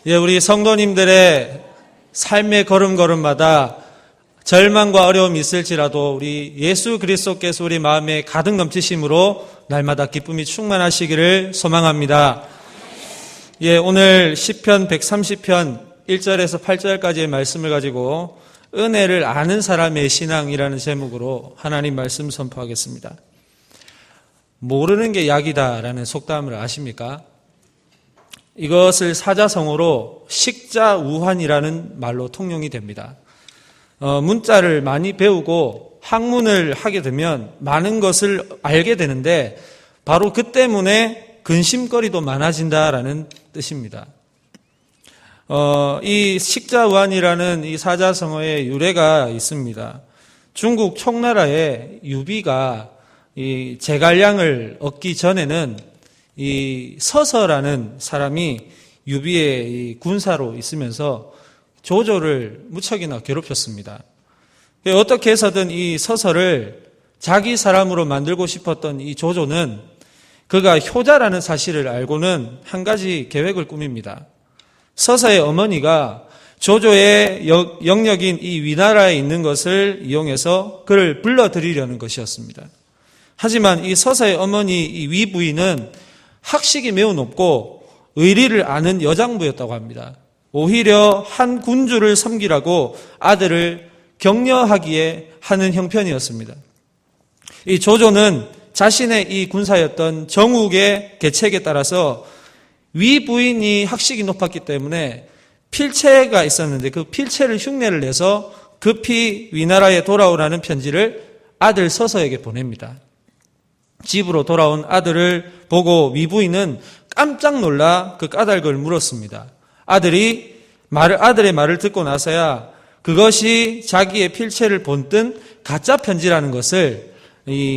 우리 성도님들의 삶의 걸음걸음마다 절망과 어려움이 있을지라도 우리 예수 그리스도께서 우리 마음에 가득 넘치심으로 날마다 기쁨이 충만하시기를 소망합니다. 오늘 시편 130편 1절에서 8절까지의 말씀을 가지고 은혜를 아는 사람의 신앙이라는 제목으로 하나님 말씀 선포하겠습니다. 모르는 게 약이다라는 속담을 아십니까? 이것을 사자성어로 식자우환이라는 말로 통용이 됩니다. 문자를 많이 배우고 학문을 하게 되면 많은 것을 알게 되는데 바로 그 때문에 근심거리도 많아진다라는 뜻입니다. 이 식자우환이라는 이 사자성어의 유래가 있습니다. 중국 청나라의 유비가 이 제갈량을 얻기 전에는 이 서서라는 사람이 유비의 이 군사로 있으면서 조조를 무척이나 괴롭혔습니다. 어떻게 해서든 이 서서를 자기 사람으로 만들고 싶었던 이 조조는 그가 효자라는 사실을 알고는 한 가지 계획을 꾸밉니다. 서서의 어머니가 조조의 영역인 이 위나라에 있는 것을 이용해서 그를 불러들이려는 것이었습니다. 하지만 이 서서의 어머니 이 위부인은 학식이 매우 높고 의리를 아는 여장부였다고 합니다. 오히려 한 군주를 섬기라고 아들을 격려하기에 하는 형편이었습니다. 이 조조는 자신의 이 군사였던 정욱의 계책에 따라서 위부인이 학식이 높았기 때문에 필체가 있었는데 그 필체를 흉내를 내서 급히 위나라에 돌아오라는 편지를 아들 서서에게 보냅니다. 집으로 돌아온 아들을 보고 위부인은 깜짝 놀라 그 까닭을 물었습니다. 아들의 말을 듣고 나서야 그것이 자기의 필체를 본뜬 가짜 편지라는 것을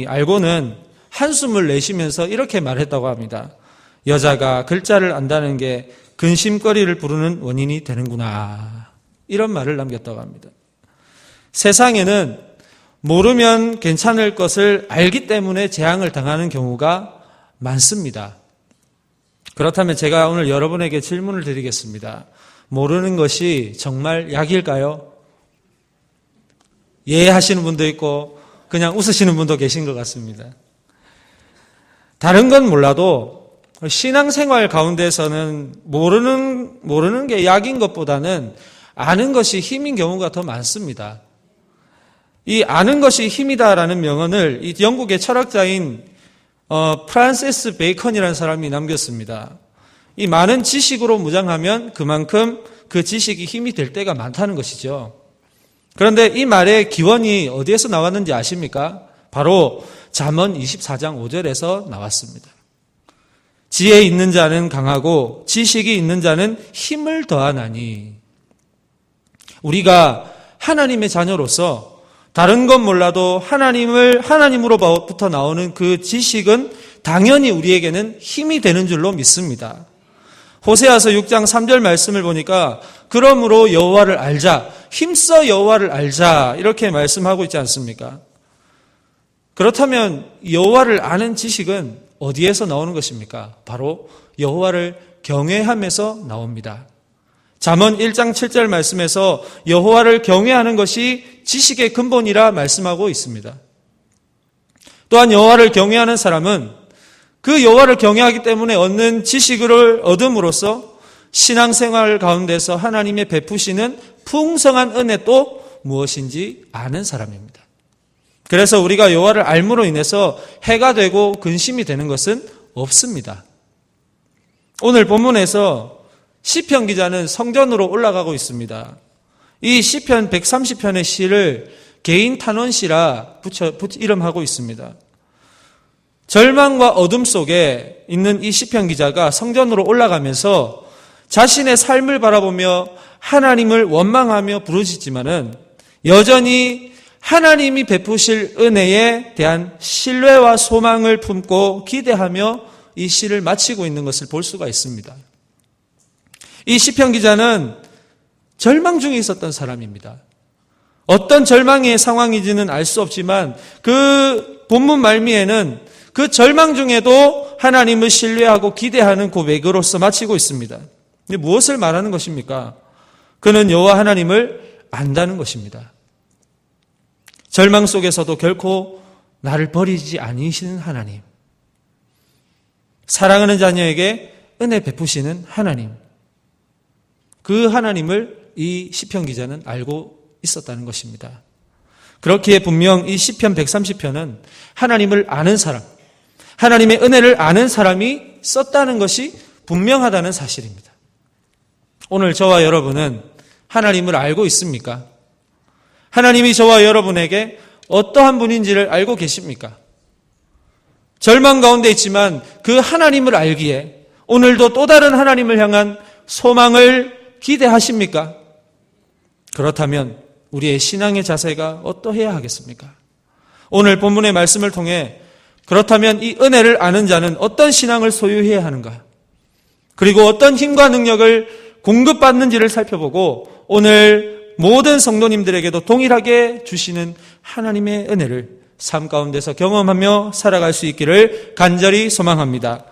알고는 한숨을 내쉬면서 이렇게 말했다고 합니다. 여자가 글자를 안다는 게 근심거리를 부르는 원인이 되는구나. 이런 말을 남겼다고 합니다. 세상에는 모르면 괜찮을 것을 알기 때문에 재앙을 당하는 경우가 많습니다. 그렇다면 제가 오늘 여러분에게 질문을 드리겠습니다. 모르는 것이 정말 약일까요? 예 하시는 분도 있고 그냥 웃으시는 분도 계신 것 같습니다. 다른 건 몰라도 신앙생활 가운데서는 모르는 게 약인 것보다는 아는 것이 힘인 경우가 더 많습니다. 이 아는 것이 힘이다라는 명언을 이 영국의 철학자인 프란시스 베이컨이라는 사람이 남겼습니다. 이 많은 지식으로 무장하면 그만큼 그 지식이 힘이 될 때가 많다는 것이죠. 그런데 이 말의 기원이 어디에서 나왔는지 아십니까? 바로 잠언 24장 5절에서 나왔습니다. 지혜 있는 자는 강하고 지식이 있는 자는 힘을 더하나니. 우리가 하나님의 자녀로서 다른 건 몰라도 하나님으로부터 나오는 그 지식은 당연히 우리에게는 힘이 되는 줄로 믿습니다. 호세아서 6장 3절 말씀을 보니까 그러므로 여호와를 알자, 힘써 여호와를 알자 이렇게 말씀하고 있지 않습니까? 그렇다면 여호와를 아는 지식은 어디에서 나오는 것입니까? 바로 여호와를 경외함에서 나옵니다. 잠언 1장 7절 말씀에서 여호와를 경외하는 것이 지식의 근본이라 말씀하고 있습니다. 또한 여호와를 경외하는 사람은 그 여호와를 경외하기 때문에 얻는 지식을 얻음으로써 신앙생활 가운데서 하나님의 베푸시는 풍성한 은혜 또 무엇인지 아는 사람입니다. 그래서 우리가 여호와를 알므로 인해서 해가 되고 근심이 되는 것은 없습니다. 오늘 본문에서 시편 기자는 성전으로 올라가고 있습니다. 이 시편 130편의 시를 개인 탄원시라 이름하고 있습니다. 절망과 어둠 속에 있는 이 시편 기자가 성전으로 올라가면서 자신의 삶을 바라보며 하나님을 원망하며 부르짖지만은 여전히 하나님이 베푸실 은혜에 대한 신뢰와 소망을 품고 기대하며 이 시를 마치고 있는 것을 볼 수가 있습니다. 이 시편 기자는 절망 중에 있었던 사람입니다. 어떤 절망의 상황인지는 알 수 없지만 그 본문 말미에는 그 절망 중에도 하나님을 신뢰하고 기대하는 고백으로서 마치고 있습니다. 근데 무엇을 말하는 것입니까? 그는 여호와 하나님을 안다는 것입니다. 절망 속에서도 결코 나를 버리지 않으시는 하나님. 사랑하는 자녀에게 은혜 베푸시는 하나님. 그 하나님을 이 시편 기자는 알고 있었다는 것입니다. 그렇기에 분명 이 시편 130편은 하나님을 아는 사람, 하나님의 은혜를 아는 사람이 썼다는 것이 분명하다는 사실입니다. 오늘 저와 여러분은 하나님을 알고 있습니까? 하나님이 저와 여러분에게 어떠한 분인지를 알고 계십니까? 절망 가운데 있지만 그 하나님을 알기에 오늘도 또 다른 하나님을 향한 소망을 기대하십니까? 그렇다면 우리의 신앙의 자세가 어떠해야 하겠습니까? 오늘 본문의 말씀을 통해 그렇다면 이 은혜를 아는 자는 어떤 신앙을 소유해야 하는가? 그리고 어떤 힘과 능력을 공급받는지를 살펴보고 오늘 모든 성도님들에게도 동일하게 주시는 하나님의 은혜를 삶 가운데서 경험하며 살아갈 수 있기를 간절히 소망합니다.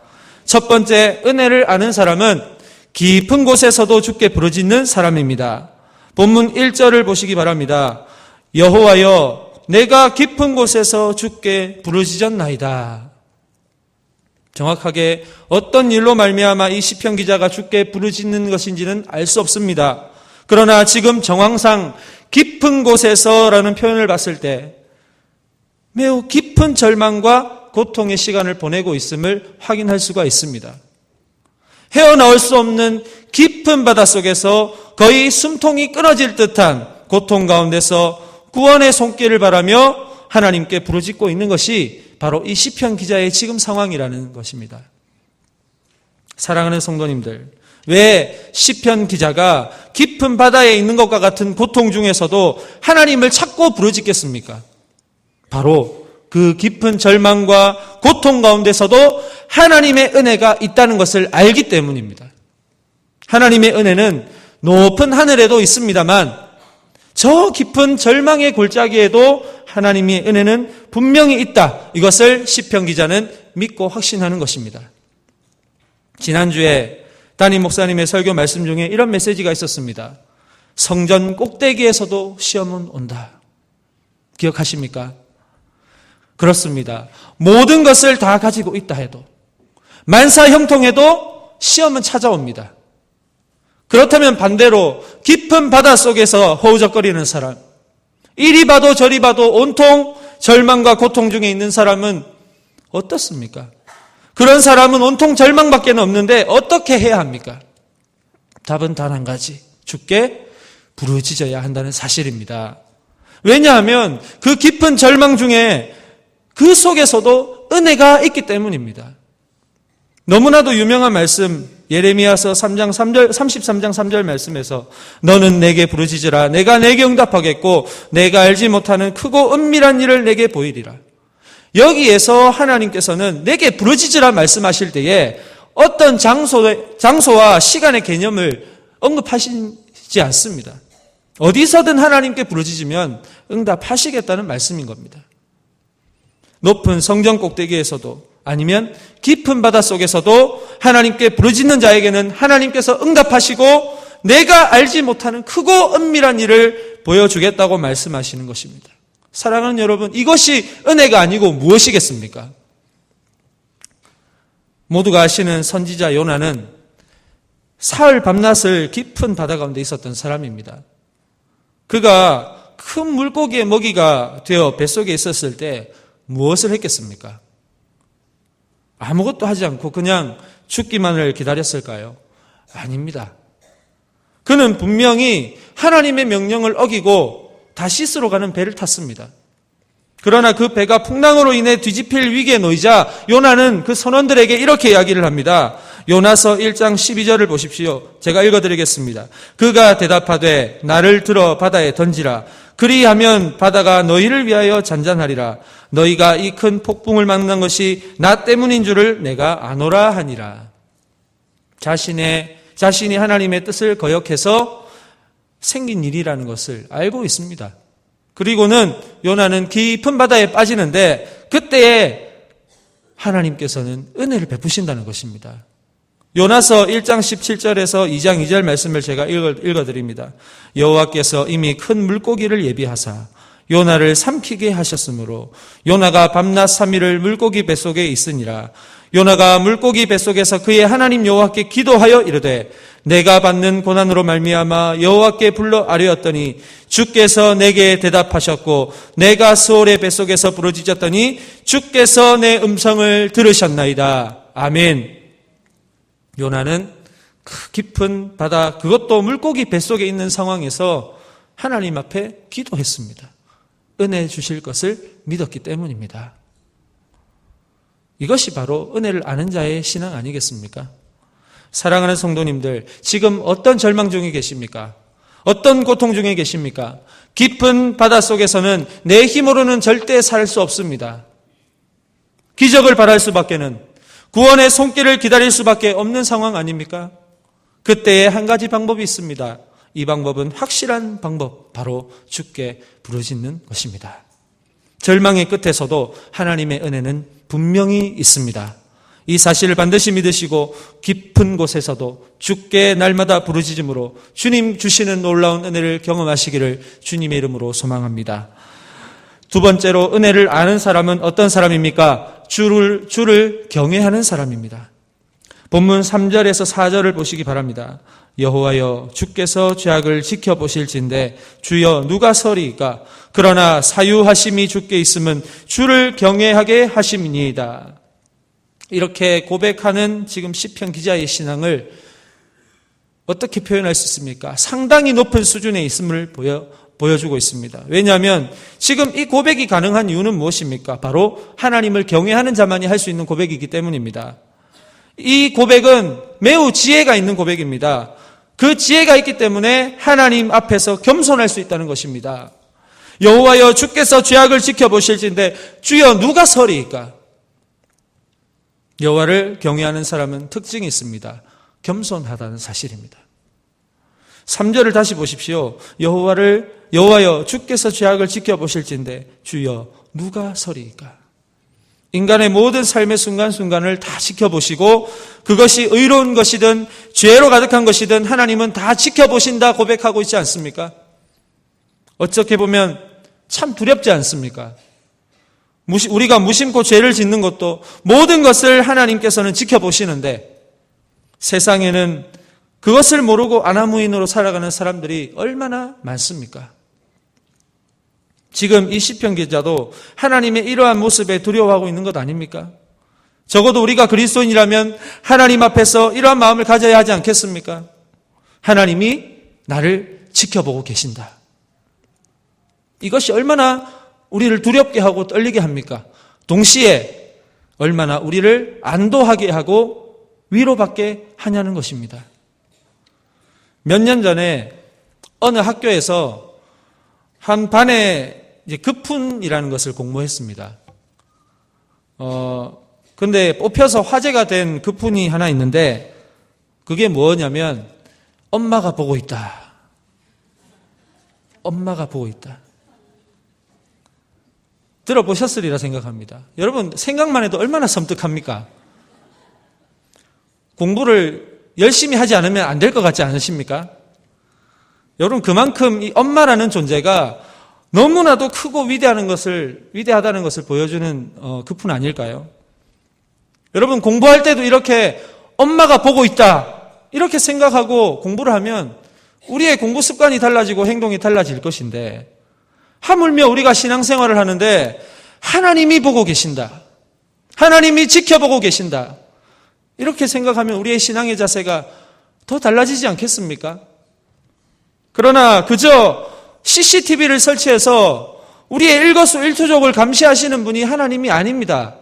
첫 번째, 은혜를 아는 사람은 깊은 곳에서도 주께 부르짖는 사람입니다. 본문 1절을 보시기 바랍니다. 여호와여, 내가 깊은 곳에서 주께 부르짖었나이다. 정확하게 어떤 일로 말미암아 이 시편 기자가 주께 부르짖는 것인지는 알 수 없습니다. 그러나 지금 정황상 깊은 곳에서라는 표현을 봤을 때 매우 깊은 절망과 고통의 시간을 보내고 있음을 확인할 수가 있습니다. 헤어나올 수 없는 깊은 바닷속에서 거의 숨통이 끊어질 듯한 고통 가운데서 구원의 손길을 바라며 하나님께 부르짖고 있는 것이 바로 이 시편 기자의 지금 상황이라는 것입니다. 사랑하는 성도님들, 왜 시편 기자가 깊은 바다에 있는 것과 같은 고통 중에서도 하나님을 찾고 부르짖겠습니까? 바로 그 깊은 절망과 고통 가운데서도 하나님의 은혜가 있다는 것을 알기 때문입니다. 하나님의 은혜는 높은 하늘에도 있습니다만 저 깊은 절망의 골짜기에도 하나님의 은혜는 분명히 있다. 이것을 시편 기자는 믿고 확신하는 것입니다. 지난주에 담임 목사님의 설교 말씀 중에 이런 메시지가 있었습니다. 성전 꼭대기에서도 시험은 온다. 기억하십니까? 그렇습니다. 모든 것을 다 가지고 있다 해도 만사 형통해도 시험은 찾아옵니다. 그렇다면 반대로 깊은 바닷속에서 허우적거리는 사람, 이리 봐도 저리 봐도 온통 절망과 고통 중에 있는 사람은 어떻습니까? 그런 사람은 온통 절망밖에 없는데 어떻게 해야 합니까? 답은 단 한 가지, 주께 부르짖어야 한다는 사실입니다. 왜냐하면 그 깊은 절망 중에 그 속에서도 은혜가 있기 때문입니다. 너무나도 유명한 말씀, 예레미야서 33장 3절 말씀에서 너는 내게 부르짖으라 내가 내게 응답하겠고 내가 알지 못하는 크고 은밀한 일을 내게 보이리라. 여기에서 하나님께서는 내게 부르짖으라 말씀하실 때에 어떤 장소와 시간의 개념을 언급하시지 않습니다. 어디서든 하나님께 부르짖으면 응답하시겠다는 말씀인 겁니다. 높은 성전 꼭대기에서도 아니면 깊은 바닷속에서도 하나님께 부르짖는 자에게는 하나님께서 응답하시고 내가 알지 못하는 크고 은밀한 일을 보여주겠다고 말씀하시는 것입니다. 사랑하는 여러분, 이것이 은혜가 아니고 무엇이겠습니까? 모두가 아시는 선지자 요나는 사흘 밤낮을 깊은 바다 가운데 있었던 사람입니다. 그가 큰 물고기의 먹이가 되어 뱃속에 있었을 때 무엇을 했겠습니까? 아무것도 하지 않고 그냥 죽기만을 기다렸을까요? 아닙니다. 그는 분명히 하나님의 명령을 어기고 다시스로 가는 배를 탔습니다. 그러나 그 배가 풍랑으로 인해 뒤집힐 위기에 놓이자 요나는 그 선원들에게 이렇게 이야기를 합니다. 요나서 1장 12절을 보십시오. 제가 읽어드리겠습니다. 그가 대답하되 나를 들어 바다에 던지라. 그리하면 바다가 너희를 위하여 잔잔하리라. 너희가 이 큰 폭풍을 만난 것이 나 때문인 줄을 내가 아노라 하니라. 자신이 하나님의 뜻을 거역해서 생긴 일이라는 것을 알고 있습니다. 그리고는 요나는 깊은 바다에 빠지는데 그때에 하나님께서는 은혜를 베푸신다는 것입니다. 요나서 1장 17절에서 2장 2절 말씀을 제가 읽어드립니다. 여호와께서 이미 큰 물고기를 예비하사 요나를 삼키게 하셨으므로 요나가 밤낮 3일을 물고기 뱃속에 있으니라. 요나가 물고기 뱃속에서 그의 하나님 여호와께 기도하여 이르되 내가 받는 고난으로 말미암아 여호와께 불러 아뢰었더니 주께서 내게 대답하셨고 내가 스올의 뱃속에서 부르짖었더니 주께서 내 음성을 들으셨나이다. 아멘. 요나는 그 깊은 바다, 그것도 물고기 뱃속에 있는 상황에서 하나님 앞에 기도했습니다. 은혜 주실 것을 믿었기 때문입니다. 이것이 바로 은혜를 아는 자의 신앙 아니겠습니까? 사랑하는 성도님들, 지금 어떤 절망 중에 계십니까? 어떤 고통 중에 계십니까? 깊은 바다 속에서는 내 힘으로는 절대 살 수 없습니다. 기적을 바랄 수밖에는, 구원의 손길을 기다릴 수밖에 없는 상황 아닙니까? 그때에 한 가지 방법이 있습니다. 이 방법은 확실한 방법, 바로 주께 부르짖는 것입니다. 절망의 끝에서도 하나님의 은혜는 분명히 있습니다. 이 사실을 반드시 믿으시고 깊은 곳에서도 주께 날마다 부르짖음으로 주님 주시는 놀라운 은혜를 경험하시기를 주님의 이름으로 소망합니다. 두 번째로 은혜를 아는 사람은 어떤 사람입니까? 주를 경외하는 사람입니다. 본문 3절에서 4절을 보시기 바랍니다. 여호와여 주께서 죄악을 지켜보실진대 주여 누가 서리이까? 그러나 사유하심이 주께 있음은 주를 경외하게 하심이니이다. 이렇게 고백하는 지금 시편 기자의 신앙을 어떻게 표현할 수 있습니까? 상당히 높은 수준에 있음을 보여주고 있습니다. 왜냐하면 지금 이 고백이 가능한 이유는 무엇입니까? 바로 하나님을 경외하는 자만이 할 수 있는 고백이기 때문입니다. 이 고백은 매우 지혜가 있는 고백입니다. 그 지혜가 있기 때문에 하나님 앞에서 겸손할 수 있다는 것입니다. 여호와여 주께서 죄악을 지켜보실진대 주여 누가 서리이까? 여호와를 경외하는 사람은 특징이 있습니다. 겸손하다는 사실입니다. 3절을 다시 보십시오. 여호와여 주께서 죄악을 지켜보실진대 주여 누가 서리이까? 인간의 모든 삶의 순간순간을 다 지켜보시고 그것이 의로운 것이든 죄로 가득한 것이든 하나님은 다 지켜보신다 고백하고 있지 않습니까? 어떻게 보면 참 두렵지 않습니까? 우리가 무심코 죄를 짓는 것도 모든 것을 하나님께서는 지켜보시는데 세상에는 그것을 모르고 아나무인으로 살아가는 사람들이 얼마나 많습니까? 지금 이 시편 기자도 하나님의 이러한 모습에 두려워하고 있는 것 아닙니까? 적어도 우리가 그리스도인이라면 하나님 앞에서 이러한 마음을 가져야 하지 않겠습니까? 하나님이 나를 지켜보고 계신다. 이것이 얼마나 우리를 두렵게 하고 떨리게 합니까? 동시에 얼마나 우리를 안도하게 하고 위로받게 하냐는 것입니다. 몇 년 전에 어느 학교에서 한 반에 급훈이라는 것을 공모했습니다. 근데 뽑혀서 화제가 된 급훈이 하나 있는데 그게 뭐냐면 엄마가 보고 있다. 엄마가 보고 있다. 들어보셨으리라 생각합니다. 여러분 생각만 해도 얼마나 섬뜩합니까? 공부를 열심히 하지 않으면 안 될 것 같지 않으십니까? 여러분 그만큼 이 엄마라는 존재가 너무나도 크고 위대하다는 것을 보여주는 급훈 아닐까요? 여러분 공부할 때도 이렇게 엄마가 보고 있다 이렇게 생각하고 공부를 하면 우리의 공부 습관이 달라지고 행동이 달라질 것인데 하물며 우리가 신앙생활을 하는데 하나님이 보고 계신다. 하나님이 지켜보고 계신다. 이렇게 생각하면 우리의 신앙의 자세가 더 달라지지 않겠습니까? 그러나 그저 CCTV를 설치해서 우리의 일거수일투족을 감시하시는 분이 하나님이 아닙니다.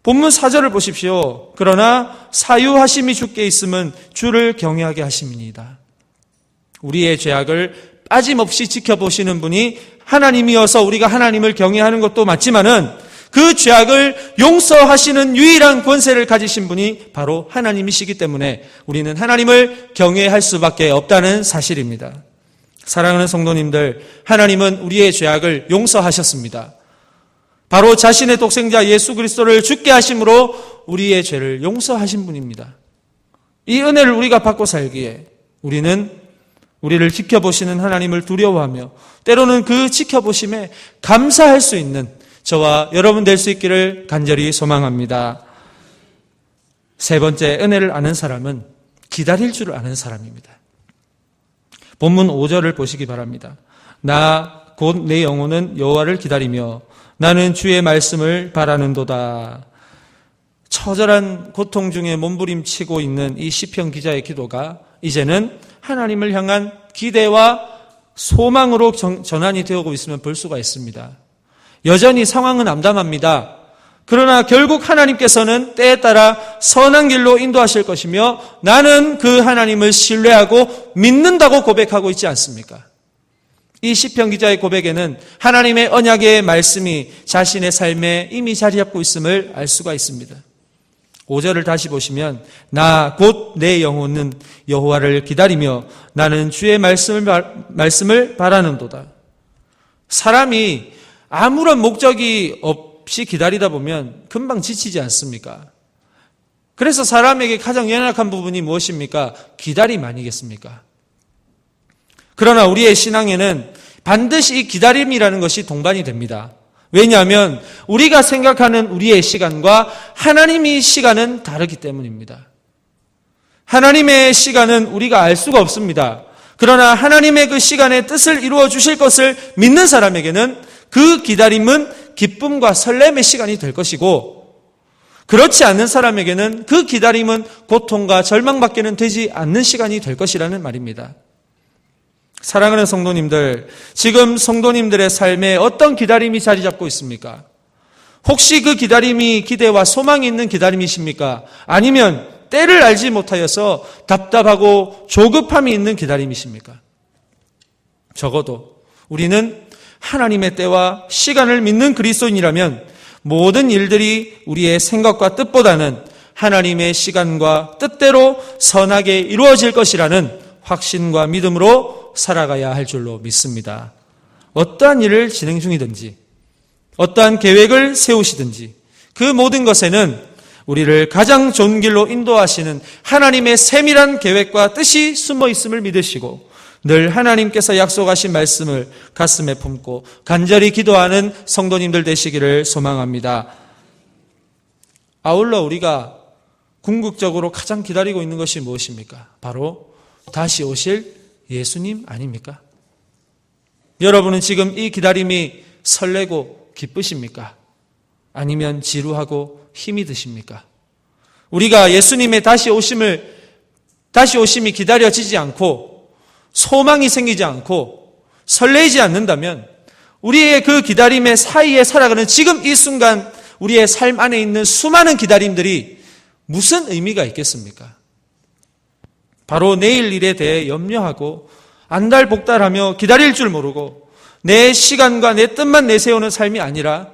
본문 4절을 보십시오. 그러나 사유하심이 주께 있음은 주를 경외하게 하심이니이다. 우리의 죄악을 빠짐없이 지켜보시는 분이 하나님이어서 우리가 하나님을 경외하는 것도 맞지만은 그 죄악을 용서하시는 유일한 권세를 가지신 분이 바로 하나님이시기 때문에 우리는 하나님을 경외할 수밖에 없다는 사실입니다. 사랑하는 성도님들, 하나님은 우리의 죄악을 용서하셨습니다. 바로 자신의 독생자 예수 그리스도를 죽게 하심으로 우리의 죄를 용서하신 분입니다. 이 은혜를 우리가 받고 살기에 우리는 우리를 지켜보시는 하나님을 두려워하며 때로는 그 지켜보심에 감사할 수 있는 저와 여러분 될 수 있기를 간절히 소망합니다. 세 번째, 은혜를 아는 사람은 기다릴 줄 아는 사람입니다. 본문 5절을 보시기 바랍니다. 나 곧 내 영혼은 여호와를 기다리며 나는 주의 말씀을 바라는도다. 처절한 고통 중에 몸부림치고 있는 이 시편 기자의 기도가 이제는 하나님을 향한 기대와 소망으로 전환이 되어오고 있으면 볼 수가 있습니다. 여전히 상황은 암담합니다. 그러나 결국 하나님께서는 때에 따라 선한 길로 인도하실 것이며 나는 그 하나님을 신뢰하고 믿는다고 고백하고 있지 않습니까? 이 시편 기자의 고백에는 하나님의 언약의 말씀이 자신의 삶에 이미 자리 잡고 있음을 알 수가 있습니다. 5절을 다시 보시면 나 곧 내 영혼은 여호와를 기다리며 나는 주의 말씀을 바라는도다. 사람이 아무런 목적이 없이 기다리다 보면 금방 지치지 않습니까? 그래서 사람에게 가장 연약한 부분이 무엇입니까? 기다림 아니겠습니까? 그러나 우리의 신앙에는 반드시 이 기다림이라는 것이 동반이 됩니다. 왜냐하면 우리가 생각하는 우리의 시간과 하나님의 시간은 다르기 때문입니다. 하나님의 시간은 우리가 알 수가 없습니다. 그러나 하나님의 그 시간의 뜻을 이루어 주실 것을 믿는 사람에게는 그 기다림은 기쁨과 설렘의 시간이 될 것이고, 그렇지 않는 사람에게는 그 기다림은 고통과 절망밖에는 되지 않는 시간이 될 것이라는 말입니다. 사랑하는 성도님들, 지금 성도님들의 삶에 어떤 기다림이 자리 잡고 있습니까? 혹시 그 기다림이 기대와 소망이 있는 기다림이십니까? 아니면 때를 알지 못하여서 답답하고 조급함이 있는 기다림이십니까? 적어도 우리는 하나님의 때와 시간을 믿는 그리스도인이라면 모든 일들이 우리의 생각과 뜻보다는 하나님의 시간과 뜻대로 선하게 이루어질 것이라는 확신과 믿음으로 살아가야 할 줄로 믿습니다. 어떠한 일을 진행 중이든지 어떠한 계획을 세우시든지 그 모든 것에는 우리를 가장 좋은 길로 인도하시는 하나님의 세밀한 계획과 뜻이 숨어 있음을 믿으시고 늘 하나님께서 약속하신 말씀을 가슴에 품고 간절히 기도하는 성도님들 되시기를 소망합니다. 아울러 우리가 궁극적으로 가장 기다리고 있는 것이 무엇입니까? 바로 다시 오실 예수님 아닙니까? 여러분은 지금 이 기다림이 설레고 기쁘십니까? 아니면 지루하고 힘이 드십니까? 우리가 예수님의 다시 오심이 기다려지지 않고 소망이 생기지 않고 설레지 않는다면 우리의 그 기다림의 사이에 살아가는 지금 이 순간 우리의 삶 안에 있는 수많은 기다림들이 무슨 의미가 있겠습니까? 바로 내일 일에 대해 염려하고 안달복달하며 기다릴 줄 모르고 내 시간과 내 뜻만 내세우는 삶이 아니라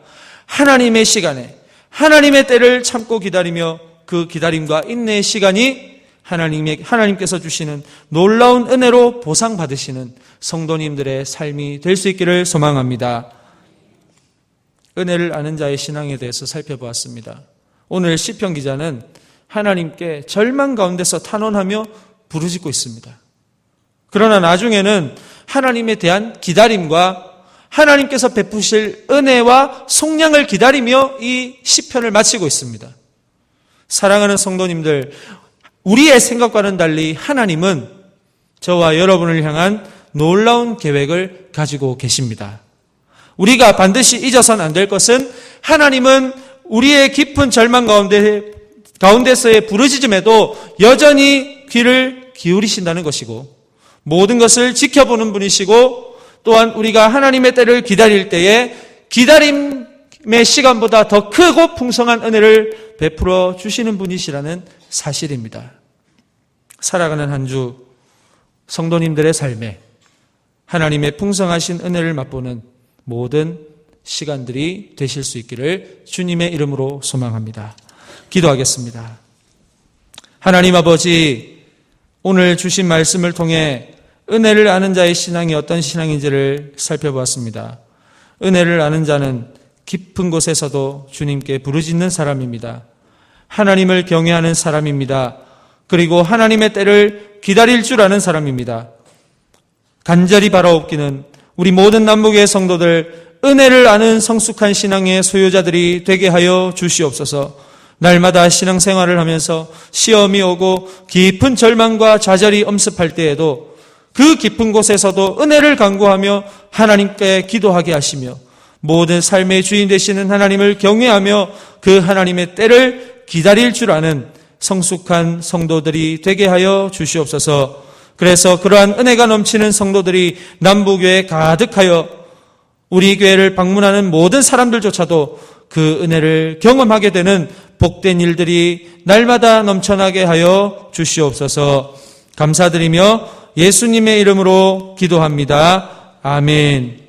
하나님의 시간에 하나님의 때를 참고 기다리며 그 기다림과 인내의 시간이 하나님께서 주시는 놀라운 은혜로 보상받으시는 성도님들의 삶이 될 수 있기를 소망합니다. 은혜를 아는 자의 신앙에 대해서 살펴보았습니다. 오늘 시편 기자는 하나님께 절망 가운데서 탄원하며 부르짖고 있습니다. 그러나 나중에는 하나님에 대한 기다림과 하나님께서 베푸실 은혜와 속량을 기다리며 이 시편을 마치고 있습니다. 사랑하는 성도님들, 우리의 생각과는 달리 하나님은 저와 여러분을 향한 놀라운 계획을 가지고 계십니다. 우리가 반드시 잊어서는 안 될 것은 하나님은 우리의 깊은 절망 가운데서의 부르짖음에도 여전히 귀를 기울이신다는 것이고 모든 것을 지켜보는 분이시고 또한 우리가 하나님의 때를 기다릴 때에 기다림의 시간보다 더 크고 풍성한 은혜를 베풀어 주시는 분이시라는 사실입니다. 살아가는 한 주 성도님들의 삶에 하나님의 풍성하신 은혜를 맛보는 모든 시간들이 되실 수 있기를 주님의 이름으로 소망합니다. 기도하겠습니다. 하나님 아버지, 오늘 주신 말씀을 통해 은혜를 아는 자의 신앙이 어떤 신앙인지를 살펴보았습니다. 은혜를 아는 자는 깊은 곳에서도 주님께 부르짖는 사람입니다. 하나님을 경외하는 사람입니다. 그리고 하나님의 때를 기다릴 줄 아는 사람입니다. 간절히 바라옵기는 우리 모든 남북의 성도들 은혜를 아는 성숙한 신앙의 소유자들이 되게 하여 주시옵소서. 날마다 신앙생활을 하면서 시험이 오고 깊은 절망과 좌절이 엄습할 때에도 그 깊은 곳에서도 은혜를 간구하며 하나님께 기도하게 하시며 모든 삶의 주인 되시는 하나님을 경외하며 그 하나님의 때를 기다릴 줄 아는 성숙한 성도들이 되게 하여 주시옵소서. 그래서 그러한 은혜가 넘치는 성도들이 남부교회에 가득하여 우리 교회를 방문하는 모든 사람들조차도 그 은혜를 경험하게 되는 복된 일들이 날마다 넘쳐나게 하여 주시옵소서. 감사드리며 예수님의 이름으로 기도합니다. 아멘.